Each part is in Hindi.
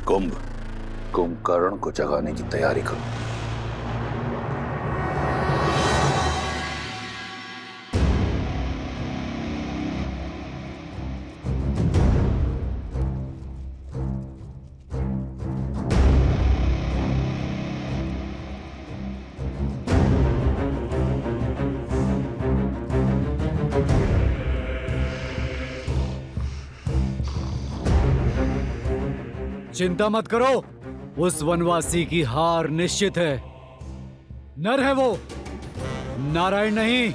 कुंभकर्ण को जगाने की तैयारी करो। चिंता मत करो, उस वनवासी की हार निश्चित है। नर है वो, नारायण नहीं।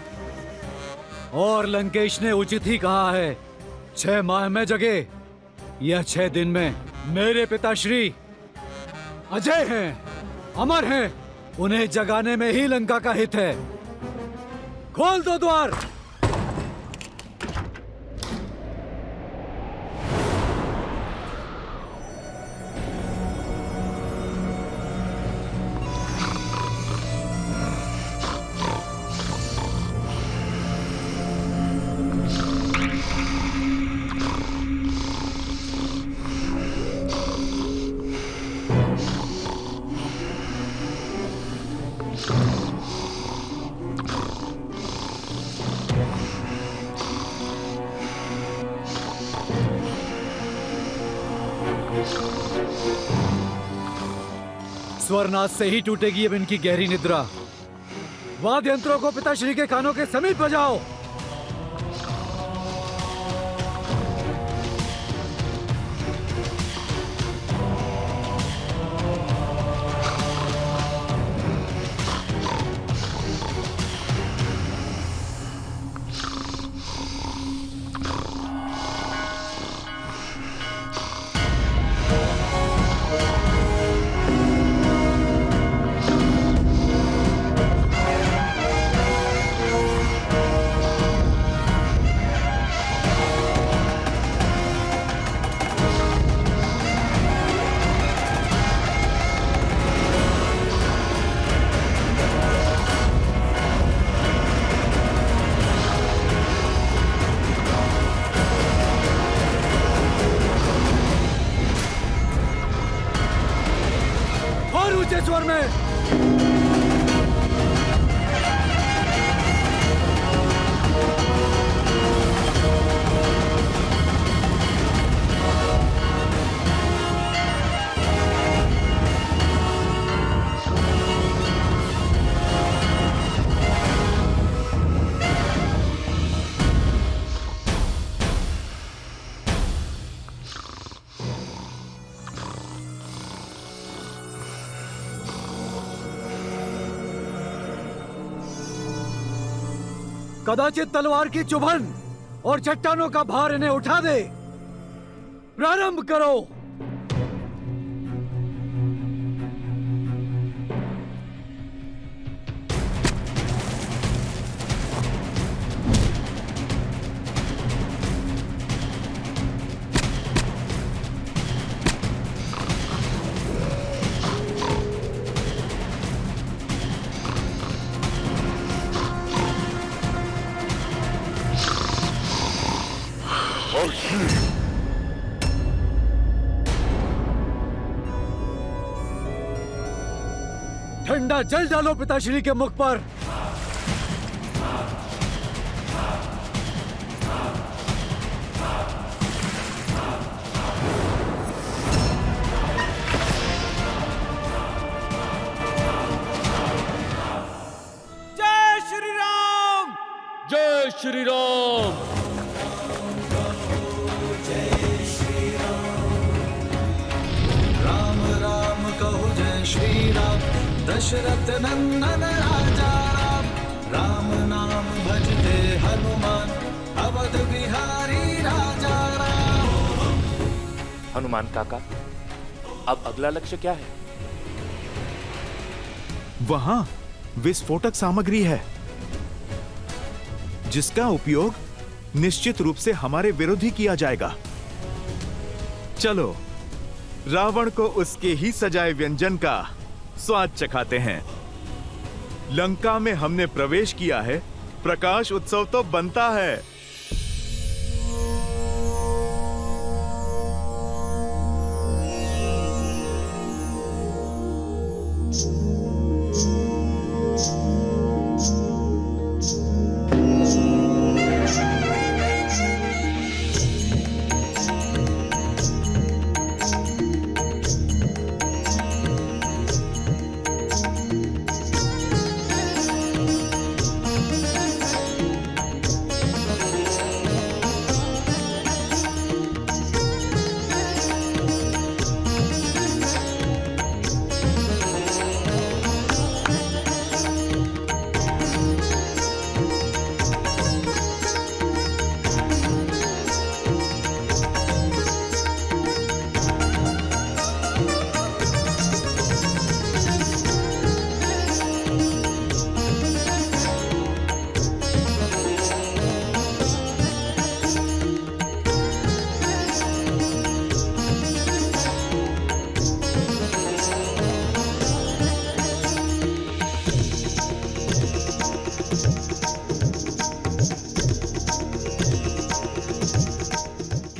और लंकेश ने उचित ही कहा है, 6 माह में जगे या 6 दिन में। मेरे पिताश्री अजय हैं, अमर हैं, उन्हें जगाने में ही लंका का हित है। खोल दो द्वार। स्वरनाथ से ही टूटेगी अब इनकी गहरी निद्रा। वाद्य यंत्रों को पिताश्री के कानों के समीप बजाओ। स्वर में कदाचित तलवार की चुभन और चट्टानों का भार इन्हें उठा दे। प्रारंभ करो। ठंडा जल डालो पिताश्री के मुख पर। जय श्री राम, जय श्री राम। दशरथ नंदन राजा राम, राम नाम भजते हनुमान, अवध बिहारी राजा राम। हनुमान काका, अब अगला लक्ष्य क्या है? वहां विस्फोटक सामग्री है जिसका उपयोग निश्चित रूप से हमारे विरोधी किया जाएगा। चलो रावण को उसके ही सजाए व्यंजन का स्वाद चखाते हैं। लंका में हमने प्रवेश किया है, प्रकाश उत्सव तो बनता है।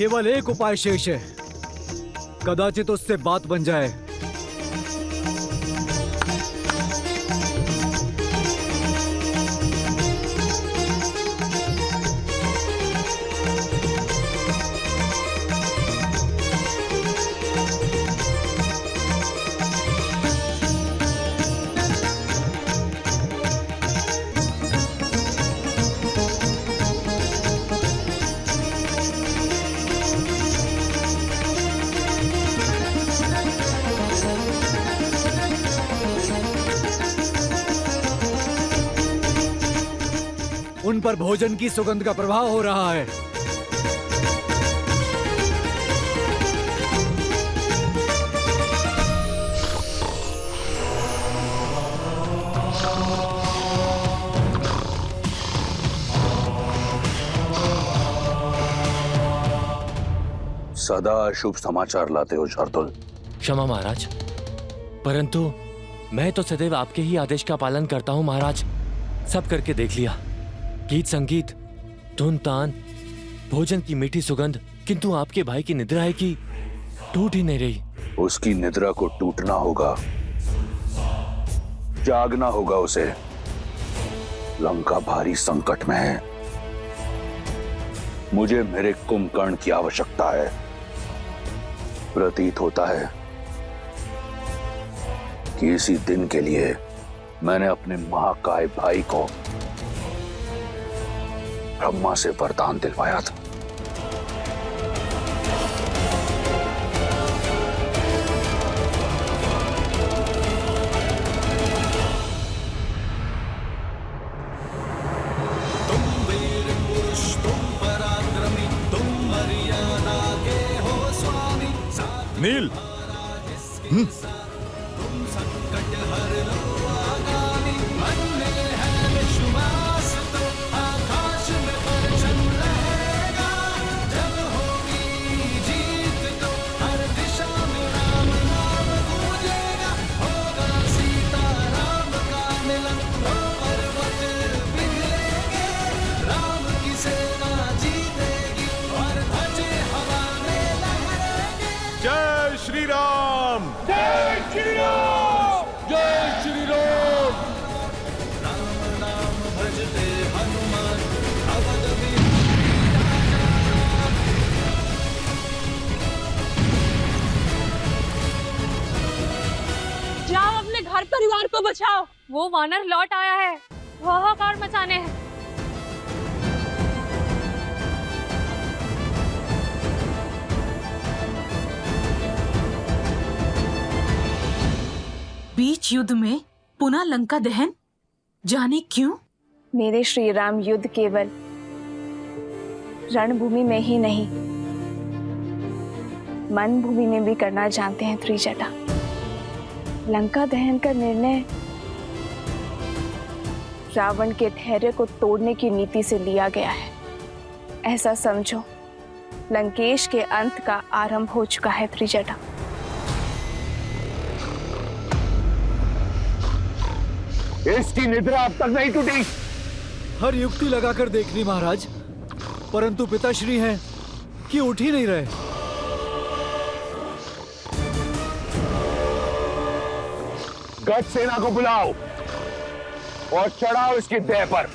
केवल एक उपाय शेष है, कदाचित उससे बात बन जाए। उन पर भोजन की सुगंध का प्रभाव हो रहा है। सदा शुभ समाचार लाते हो शार्दुल। क्षमा महाराज, परंतु मैं तो सदैव आपके ही आदेश का पालन करता हूँ महाराज। सब करके देख लिया, गीत संगीत, धुन तान, भोजन की मीठी सुगंध, किंतु आपके भाई की निद्रा है कि टूट ही नहीं रही। उसकी निद्रा को टूटना होगा, जागना होगा उसे। लंका भारी संकट में है। मुझे मेरे कुंभकर्ण की आवश्यकता है। प्रतीत होता है कि इसी दिन के लिए मैंने अपने महाकाय भाई को ब्रह्मा से वरदान दिलवाया था। तुम वीर पुरुष, तुम पराक्रमी, तुम मर्यादा के हो स्वामी। नील, तुम संकट हर लो आगामी। मन में है विश्वास तो आकाश में परचम रहेगा। जब होगी जीत तो हर दिशा में राम नाम गूंजेगा। होगा सीता राम का मिलन तो पर्वत पिघलेंगे। राम की सेना जीतेगी और ध्वज हवा में लहरेंगे। जय श्री राम। राम नाम भजते हनुमान अवध में। जाओ अपने घर परिवार को बचाओ। वो वानर लौट आया है, हाहाकार मचाने हैं। बीच युद्ध में पुनः लंका दहन, जाने क्यों? मेरे श्री राम युद्ध केवल रणभूमि में ही नहीं, मन भूमि में भी करना जानते हैं त्रिजटा। लंका दहन का निर्णय रावण के धैर्य को तोड़ने की नीति से लिया गया है। ऐसा समझो लंकेश के अंत का आरंभ हो चुका है त्रिजटा। इसकी निद्रा अब तक नहीं टूटी। हर युक्ति लगाकर देख ली महाराज, परंतु पिताश्री हैं कि उठ ही नहीं रहे। गज सेना को बुलाओ और चढ़ाओ इसकी देह पर।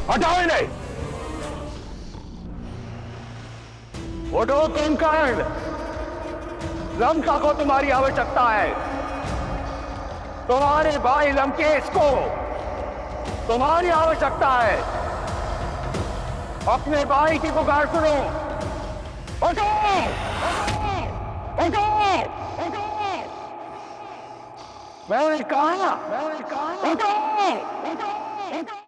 हटाओ इन्हें। उठो कुंभकर्ण, लंका को तुम्हारी आवश्यकता है। तुम्हारे भाई लंकेश को तुम्हारी आवश्यकता है। अपने भाई की पुकार सुनो। उठो, उठो, उठो। मैंने कहा, उठो, उठो, उठो।